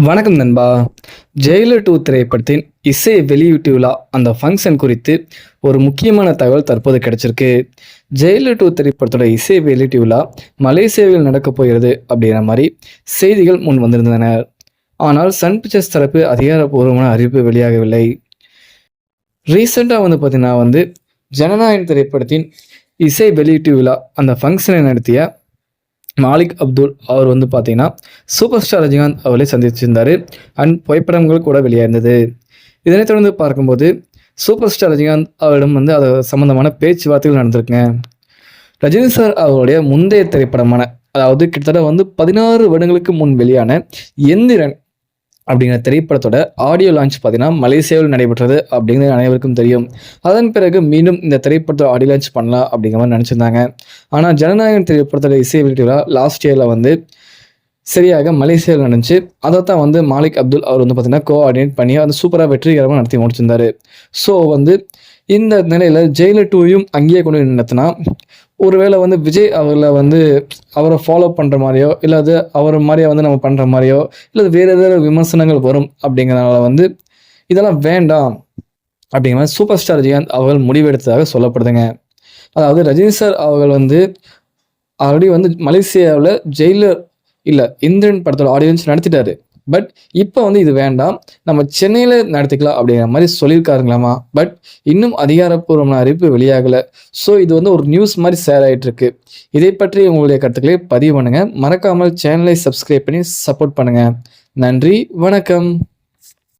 வணக்கம் நண்பா. ஜெயிலர் 2 திரைப்படத்தின் இசை வெளியீட்டு விழா அந்த ஃபங்க்ஷன் குறித்து ஒரு முக்கியமான தகவல் தற்போது கிடைச்சிருக்கு. ஜெயிலர் 2 திரைப்படத்தோட இசை வெளியீட்டு விழா மலேசியாவில் நடக்கப் போகிறது அப்படிங்கிற மாதிரி செய்திகள் முன் வந்திருந்தன. ஆனால் சன் பிக்சர்ஸ் தரப்பு அதிகாரப்பூர்வமான அறிவிப்பு வெளியாகவில்லை. ரீசெண்டாக பார்த்தீங்கன்னா ஜனநாயகன் திரைப்படத்தின் இசை வெளியீட்டு விழா அந்த ஃபங்க்ஷனை நடத்திய மாலிக் அப்துல் அவர் பார்த்தீங்கன்னா சூப்பர் ஸ்டார் ரஜினிகாந்த் அவரை சந்திச்சிருந்தார். அண்ட் புகைப்படங்கள் கூட வெளியாயிருந்தது. இதனைத் தொடர்ந்து பார்க்கும்போது சூப்பர் ஸ்டார் ரஜினிகாந்த் அவரிடம் அது சம்மந்தமான பேச்சுவார்த்தைகள் நடந்திருக்குங்க. ரஜினி சார் அவருடைய முந்தைய திரைப்படமான அதாவது கிட்டத்தட்ட 16 வருடங்களுக்கு முன் வெளியான எந்திரன் அப்படிங்கிற திரைப்படத்தோட ஆடியோ லான்ச் பார்த்தீங்கன்னா மலேசியாவில் நடைபெற்றது அப்படிங்கிறது அனைவருக்கும் தெரியும். அதன் பிறகு மீண்டும் இந்த திரைப்படத்தை ஆடியோ லான்ச் பண்ணலாம் அப்படிங்கிற மாதிரி நினச்சிருந்தாங்க. ஆனால் ஜனநாயகன் திரைப்படத்தோட இசை வெளியீட்டு லாஸ்ட் இயரில் சரியாக மலேசியாவில் நடந்துச்சு. அதை தான் மாலிக் அப்துல் அவர் பார்த்தீங்கன்னா கோஆர்டினேட் பண்ணி சூப்பராக வெற்றிகரமாக நடத்தி முடிச்சிருந்தார். ஸோ இந்த நிலையில் ஜெயிலர் 2யும் அங்கேயே கொண்டு நடத்தினா ஒருவேளை விஜய் அவர்களை அவரை ஃபாலோ பண்ணுற மாதிரியோ இல்லை அவர் மாதிரியே நம்ம பண்ணுற மாதிரியோ இல்லை வேறு ஏதாவது விமர்சனங்கள் வரும் அப்படிங்கிறனால இதெல்லாம் வேண்டாம் அப்படிங்கிற மாதிரி சூப்பர் ஸ்டார் ரஜினிகாந்த் அவர்கள் முடிவெடுத்ததாக சொல்லப்படுதுங்க. அதாவது ரஜினி சார் அவர்கள் ஆல்ரெடி மலேசியாவில் ஜெயிலர் இல்லை இந்திரன் படத்தோட ஆடியன்ஸ் நடத்திட்டாரு. பட் இப்போ இது வேண்டாம், நம்ம சென்னையில் நடத்திக்கலாம் அப்படிங்கிற மாதிரி சொல்லியிருக்காருங்களாமா. பட் இன்னும் அதிகாரப்பூர்வமான அறிவிப்பு வெளியாகலை. ஸோ இது ஒரு நியூஸ் மாதிரி ஷேர் ஆகிட்டு இருக்கு. இதை பற்றி உங்களுடைய கருத்துக்களை பதிவு பண்ணுங்கள். மறக்காமல் சேனலை சப்ஸ்கிரைப் பண்ணி சப்போர்ட் பண்ணுங்கள். நன்றி, வணக்கம்.